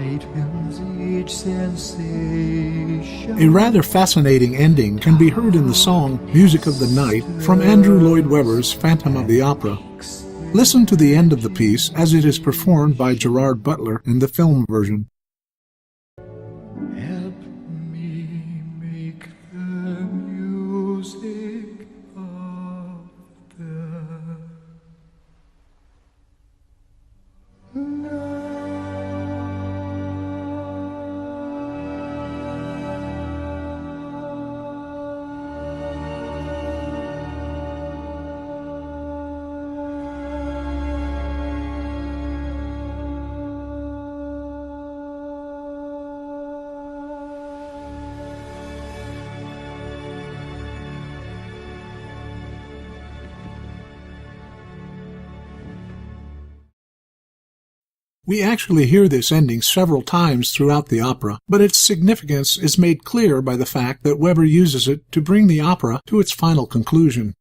A rather fascinating ending can be heard in the song Music of the Night from Andrew Lloyd Webber's Phantom of the Opera. Listen to the end of the piece as it is performed by Gerard Butler in the film version. Help me make the music of the night. We actually hear this ending several times throughout the opera, but its significance is made clear by the fact that Webber uses it to bring the opera to its final conclusion.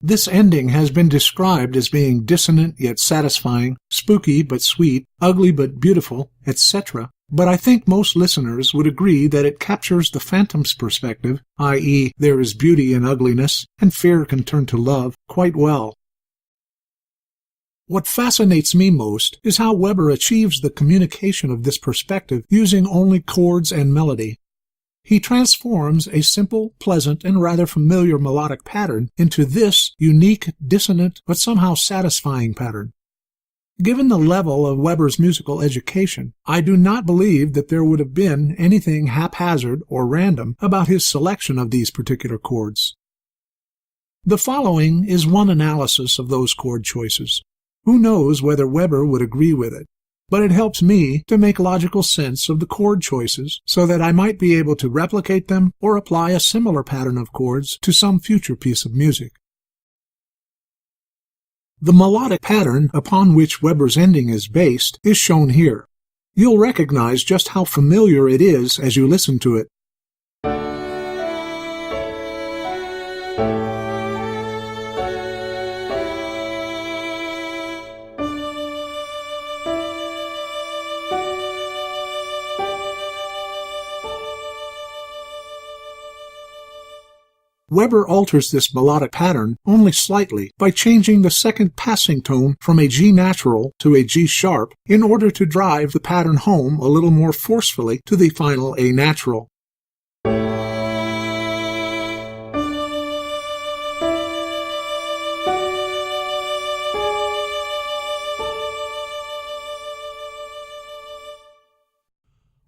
This ending has been described as being dissonant yet satisfying, spooky but sweet, ugly but beautiful, etc. But I think most listeners would agree that it captures the phantom's perspective, i.e., there is beauty in ugliness, and fear can turn to love, quite well. What fascinates me most is how Webber achieves the communication of this perspective using only chords and melody. He transforms a simple, pleasant, and rather familiar melodic pattern into this unique, dissonant, but somehow satisfying pattern. Given the level of Webber's musical education, I do not believe that there would have been anything haphazard or random about his selection of these particular chords. The following is one analysis of those chord choices. Who knows whether Webber would agree with it? But it helps me to make logical sense of the chord choices so that I might be able to replicate them or apply a similar pattern of chords to some future piece of music. The melodic pattern upon which Webber's ending is based is shown here. You'll recognize just how familiar it is as you listen to it. Webber alters this melodic pattern only slightly by changing the second passing tone from a G natural to a G sharp in order to drive the pattern home a little more forcefully to the final A natural.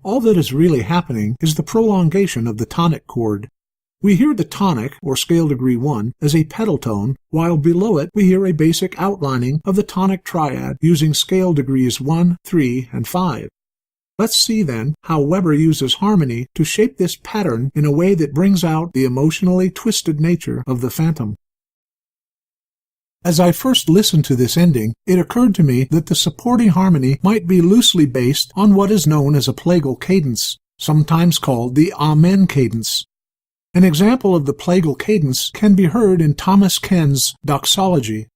All that is really happening is the prolongation of the tonic chord. We hear the tonic, or scale degree 1, as a pedal tone, while below it we hear a basic outlining of the tonic triad using scale degrees 1, 3, and 5. Let's see then how Webber uses harmony to shape this pattern in a way that brings out the emotionally twisted nature of the phantom. As I first listened to this ending, it occurred to me that the supporting harmony might be loosely based on what is known as a plagal cadence, sometimes called the Amen cadence. An example of the plagal cadence can be heard in Thomas Ken's Doxology.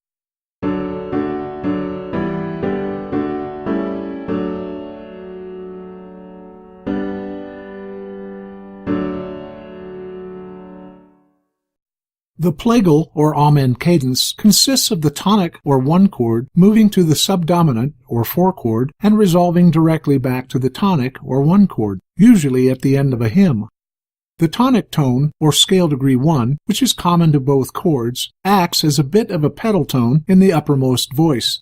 The plagal or Amen cadence consists of the tonic or 1 chord moving to the subdominant or 4 chord and resolving directly back to the tonic or 1 chord, usually at the end of a hymn. The tonic tone, or scale degree 1, which is common to both chords, acts as a bit of a pedal tone in the uppermost voice.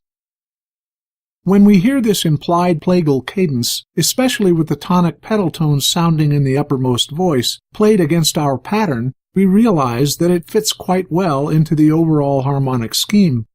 When we hear this implied plagal cadence, especially with the tonic pedal tone sounding in the uppermost voice, played against our pattern, we realize that it fits quite well into the overall harmonic scheme.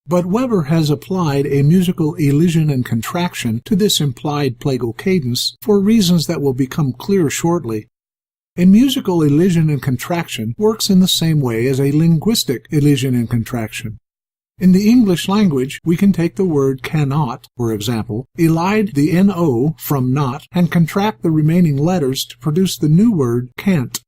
But Webber has applied a musical elision and contraction to this implied plagal cadence for reasons that will become clear shortly. A musical elision and contraction works in the same way as a linguistic elision and contraction. In the English language, we can take the word cannot, for example, elide the no from not, and contract the remaining letters to produce the new word can't.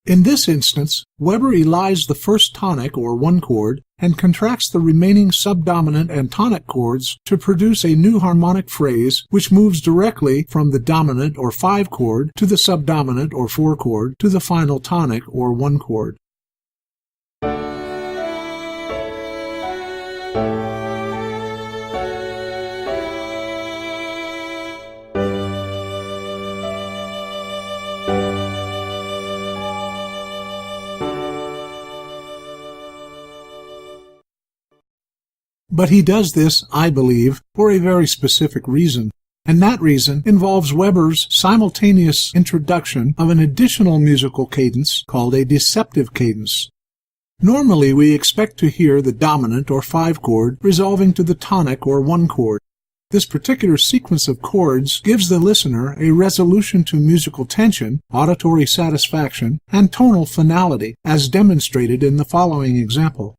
In this instance, Webber elides the first tonic or one chord and contracts the remaining subdominant and tonic chords to produce a new harmonic phrase which moves directly from the dominant or 5 chord to the subdominant or 4 chord to the final tonic or 1 chord. But he does this, I believe, for a very specific reason, and that reason involves Webber's simultaneous introduction of an additional musical cadence called a deceptive cadence. Normally we expect to hear the dominant or 5 chord resolving to the tonic or 1 chord. This particular sequence of chords gives the listener a resolution to musical tension, auditory satisfaction, and tonal finality, as demonstrated in the following example.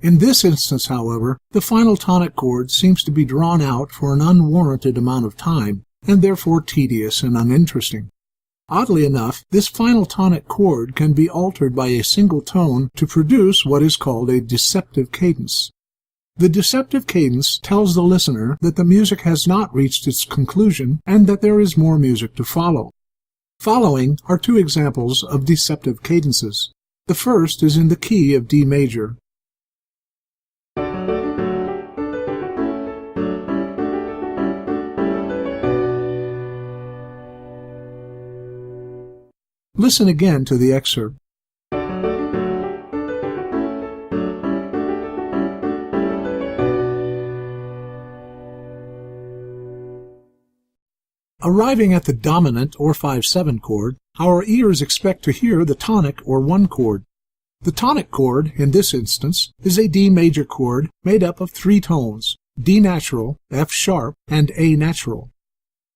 In this instance, however, the final tonic chord seems to be drawn out for an unwarranted amount of time, and therefore tedious and uninteresting. Oddly enough, this final tonic chord can be altered by a single tone to produce what is called a deceptive cadence. The deceptive cadence tells the listener that the music has not reached its conclusion and that there is more music to follow. Following are 2 examples of deceptive cadences. The first is in the key of D major. Listen again to the excerpt. Arriving at the dominant or 5/7 chord, our ears expect to hear the tonic or 1 chord. The tonic chord, in this instance, is a D major chord made up of 3 tones, D natural, F sharp, and A natural.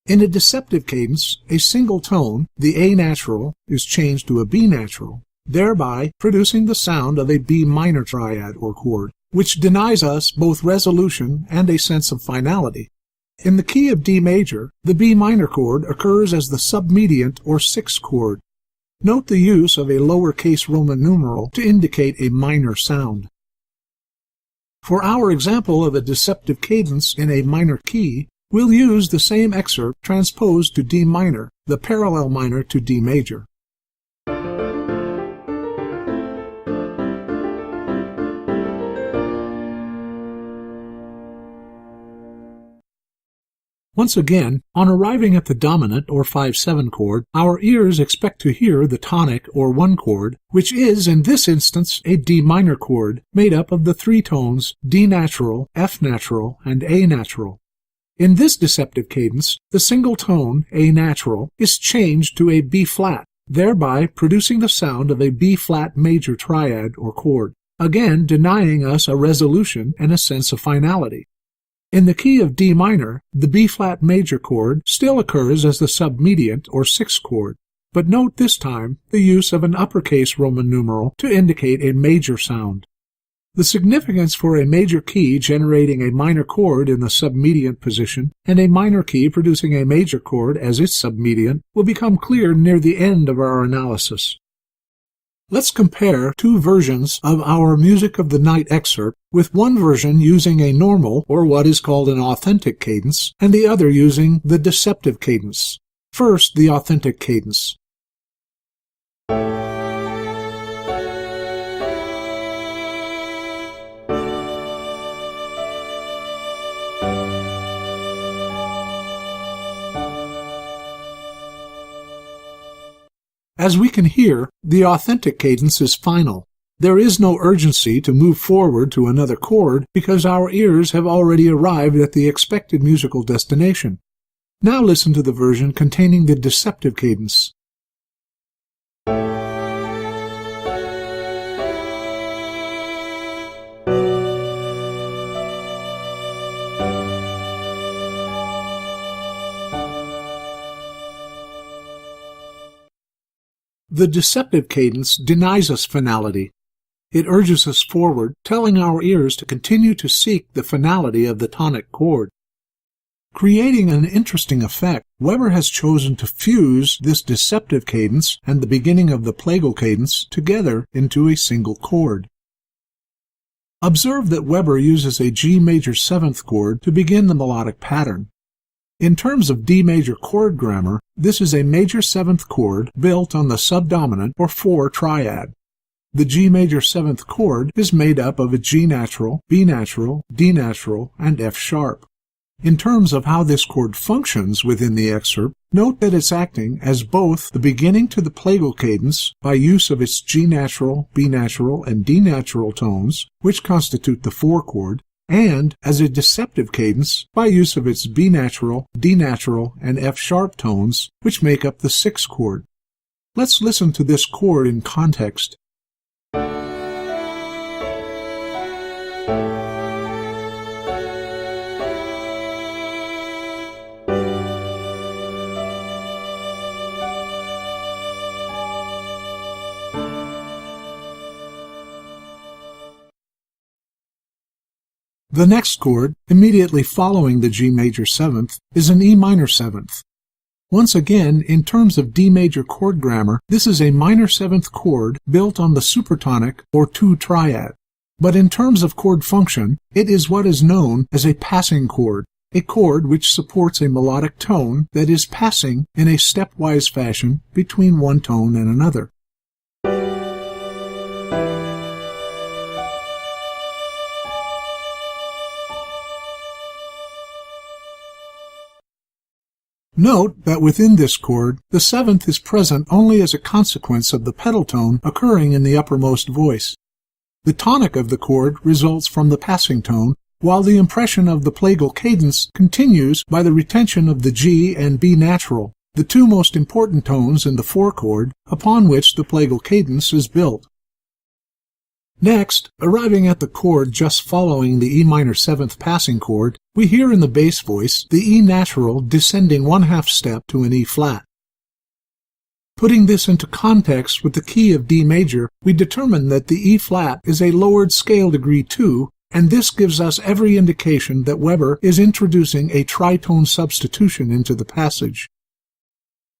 In a deceptive cadence, a single tone, the A natural, is changed to a B natural, thereby producing the sound of a B minor triad or chord, which denies us both resolution and a sense of finality. In the key of D major, the B minor chord occurs as the submediant or 6th chord. Note the use of a lowercase Roman numeral to indicate a minor sound. For our example of a deceptive cadence in a minor key, we'll use the same excerpt transposed to D minor, the parallel minor to D major. Once again, on arriving at the dominant or 5/7 chord, our ears expect to hear the tonic or 1 chord, which is, in this instance, a D minor chord made up of the 3 tones D natural, F natural, and A natural. In this deceptive cadence, the single tone, A natural, is changed to a B flat, thereby producing the sound of a B flat major triad or chord, again denying us a resolution and a sense of finality. In the key of D minor, the B flat major chord still occurs as the submediant or 6th chord, but note this time the use of an uppercase Roman numeral to indicate a major sound. The significance for a major key generating a minor chord in the submediant position and a minor key producing a major chord as its submediant will become clear near the end of our analysis. Let's compare two versions of our Music of the Night excerpt, with one version using a normal, or what is called an authentic cadence, and the other using the deceptive cadence. First, the authentic cadence. As we can hear, the authentic cadence is final. There is no urgency to move forward to another chord because our ears have already arrived at the expected musical destination. Now listen to the version containing the deceptive cadence. The deceptive cadence denies us finality. It urges us forward, telling our ears to continue to seek the finality of the tonic chord. Creating an interesting effect, Webber has chosen to fuse this deceptive cadence and the beginning of the plagal cadence together into a single chord. Observe that Webber uses a G major 7th chord to begin the melodic pattern. In terms of D major chord grammar, this is a major 7th chord built on the subdominant or 4 triad. The G major 7th chord is made up of a G natural, B natural, D natural, and F sharp. In terms of how this chord functions within the excerpt, note that it's acting as both the beginning to the plagal cadence by use of its G natural, B natural, and D natural tones, which constitute the 4 chord, and as a deceptive cadence by use of its B natural, D natural, and F sharp tones, which make up the 6 chord. Let's listen to this chord in context. The next chord, immediately following the G major 7th, is an E minor 7th. Once again, in terms of D major chord grammar, this is a minor 7th chord built on the supertonic or 2 triad. But in terms of chord function, it is what is known as a passing chord, a chord which supports a melodic tone that is passing in a stepwise fashion between one tone and another. Note that within this chord, the 7th is present only as a consequence of the pedal tone occurring in the uppermost voice. The tonic of the chord results from the passing tone, while the impression of the plagal cadence continues by the retention of the G and B natural, the two most important tones in the 4 chord upon which the plagal cadence is built. Next, arriving at the chord just following the E minor 7th passing chord, we hear in the bass voice the E natural descending 1/2 step to an E flat. Putting this into context with the key of D major, we determine that the E flat is a lowered scale degree 2, and this gives us every indication that Webber is introducing a tritone substitution into the passage.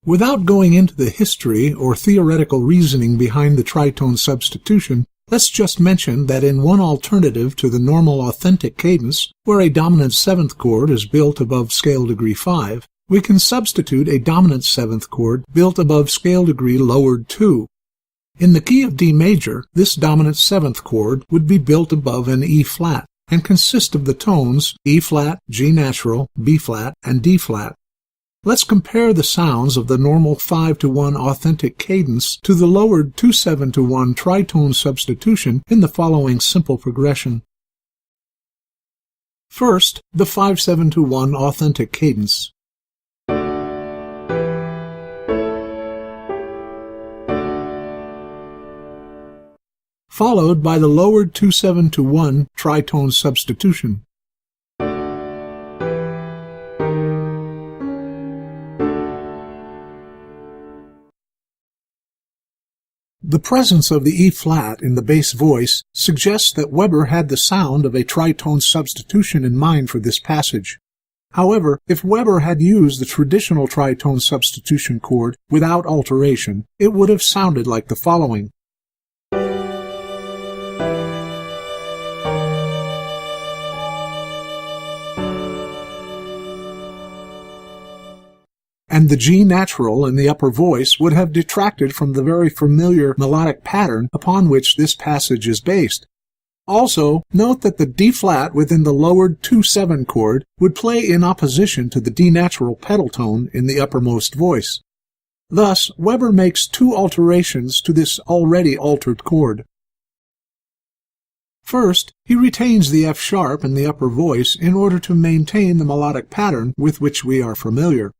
Without going into the history or theoretical reasoning behind the tritone substitution, let's just mention that in one alternative to the normal authentic cadence, where a dominant 7th chord is built above scale degree 5, we can substitute a dominant 7th chord built above scale degree lowered 2. In the key of D major, this dominant 7th chord would be built above an E flat, and consist of the tones E flat, G natural, B flat, and D flat. Let's compare the sounds of the normal 5-to-1 authentic cadence to the lowered 2-7-to-1 tritone substitution in the following simple progression. First, the 5-7-to-1 authentic cadence. Followed by the lowered 2-7-to-1 tritone substitution. The presence of the E flat in the bass voice suggests that Webber had the sound of a tritone substitution in mind for this passage. However, if Webber had used the traditional tritone substitution chord without alteration, it would have sounded like the following. and the G natural in the upper voice would have detracted from the very familiar melodic pattern upon which this passage is based. Also, note that the D-flat within the lowered 2/7 chord would play in opposition to the D natural pedal tone in the uppermost voice. Thus, Webber makes two alterations to this already altered chord. First, he retains the F sharp in the upper voice in order to maintain the melodic pattern with which we are familiar.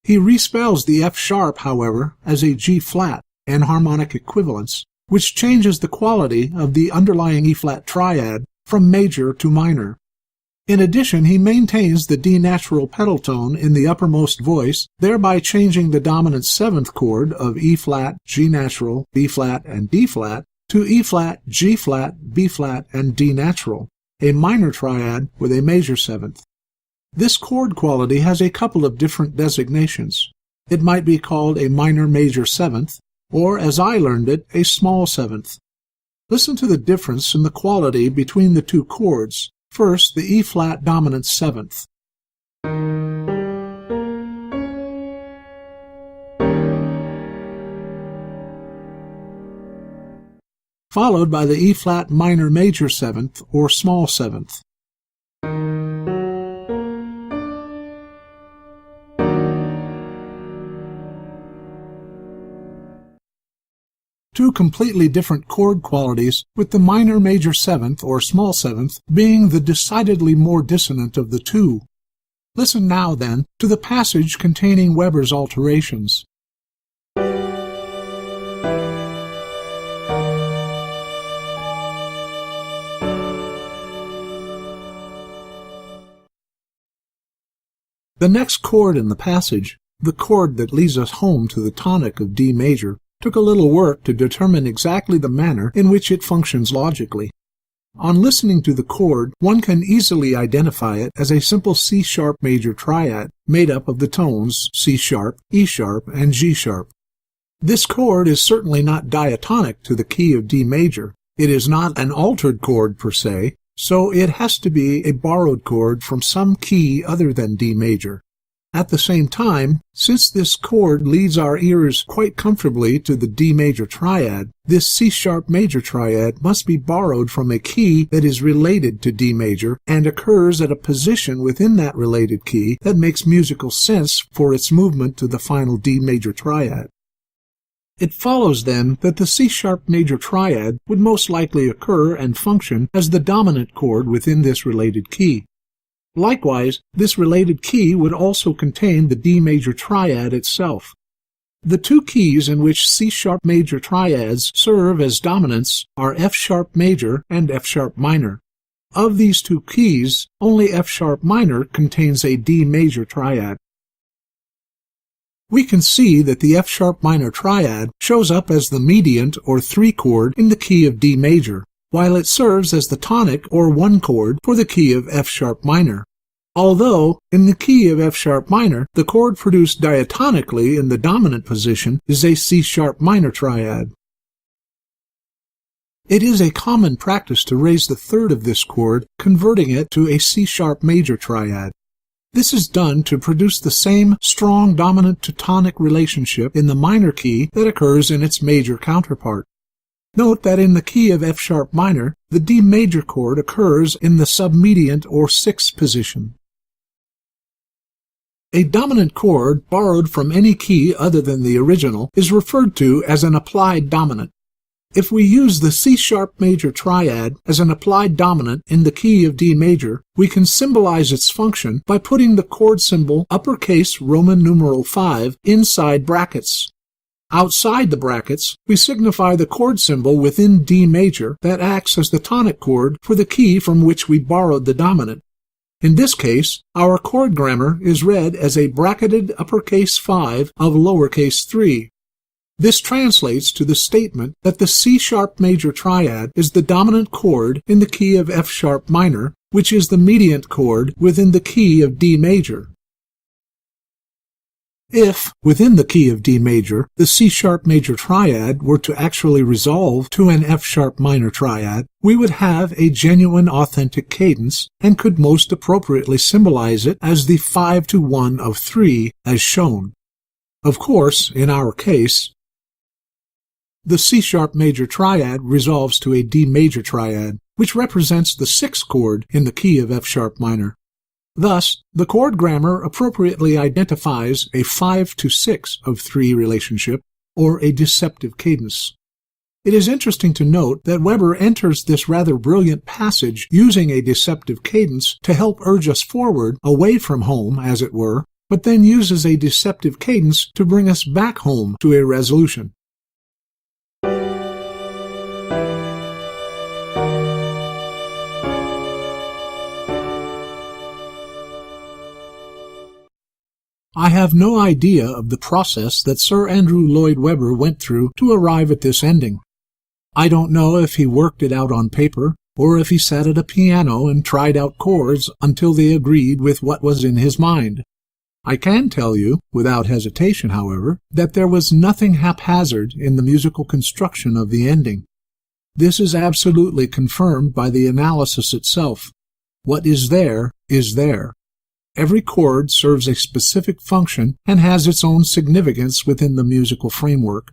He respells the F sharp, however, as a G flat, an harmonic equivalence, which changes the quality of the underlying E-flat triad from major to minor. In addition, he maintains the D natural pedal tone in the uppermost voice, thereby changing the dominant 7th chord of E-flat, G natural, B-flat, and D-flat to E-flat, G-flat, B-flat, and D natural, a minor triad with a major 7th. This chord quality has a couple of different designations. It might be called a minor major 7th, or, as I learned it, a small 7th. Listen to the difference in the quality between the two chords. First, the E-flat dominant 7th. Followed by the E-flat minor major 7th, or small 7th. Two completely different chord qualities, with the minor major 7th or small 7th being the decidedly more dissonant of the two. Listen now, then, to the passage containing Webber's alterations. The next chord in the passage, the chord that leads us home to the tonic of D major, took a little work to determine exactly the manner in which it functions logically. On listening to the chord, one can easily identify it as a simple C-sharp major triad made up of the tones C-sharp, E-sharp, and G-sharp. This chord is certainly not diatonic to the key of D major. It is not an altered chord per se, so it has to be a borrowed chord from some key other than D major. At the same time, since this chord leads our ears quite comfortably to the D major triad, this C-sharp major triad must be borrowed from a key that is related to D major and occurs at a position within that related key that makes musical sense for its movement to the final D major triad. It follows, then, that the C-sharp major triad would most likely occur and function as the dominant chord within this related key. Likewise, this related key would also contain the D major triad itself. The two keys in which C-sharp major triads serve as dominants are F-sharp major and F-sharp minor. Of these two keys, only F-sharp minor contains a D major triad. We can see that the F-sharp minor triad shows up as the mediant or 3 chord in the key of D major, while it serves as the tonic or 1 chord for the key of F-sharp minor. Although, in the key of F-sharp minor, the chord produced diatonically in the dominant position is a C-sharp minor triad. It is a common practice to raise the third of this chord, converting it to a C-sharp major triad. This is done to produce the same strong dominant to tonic relationship in the minor key that occurs in its major counterpart. Note that in the key of F-sharp minor, the D major chord occurs in the submediant or 6th position. A dominant chord borrowed from any key other than the original is referred to as an applied dominant. If we use the C-sharp major triad as an applied dominant in the key of D major, we can symbolize its function by putting the chord symbol uppercase Roman numeral 5 inside brackets. Outside the brackets, we signify the chord symbol within D major that acts as the tonic chord for the key from which we borrowed the dominant. In this case, our chord grammar is read as a bracketed uppercase 5 of lowercase 3. This translates to the statement that the C-sharp major triad is the dominant chord in the key of F-sharp minor, which is the mediant chord within the key of D major. If, within the key of D major, the C-sharp major triad were to actually resolve to an F-sharp minor triad, we would have a genuine authentic cadence and could most appropriately symbolize it as the 5-to-1 of 3, as shown. Of course, in our case, the C-sharp major triad resolves to a D major triad, which represents the sixth chord in the key of F-sharp minor. Thus, the chord grammar appropriately identifies a 5-to-6 of 3 relationship, or a deceptive cadence. It is interesting to note that Webber enters this rather brilliant passage using a deceptive cadence to help urge us forward, away from home, as it were, but then uses a deceptive cadence to bring us back home to a resolution. I have no idea of the process that Sir Andrew Lloyd Webber went through to arrive at this ending. I don't know if he worked it out on paper, or if he sat at a piano and tried out chords until they agreed with what was in his mind. I can tell you, without hesitation, however, that there was nothing haphazard in the musical construction of the ending. This is absolutely confirmed by the analysis itself. What is there is there. Every chord serves a specific function and has its own significance within the musical framework.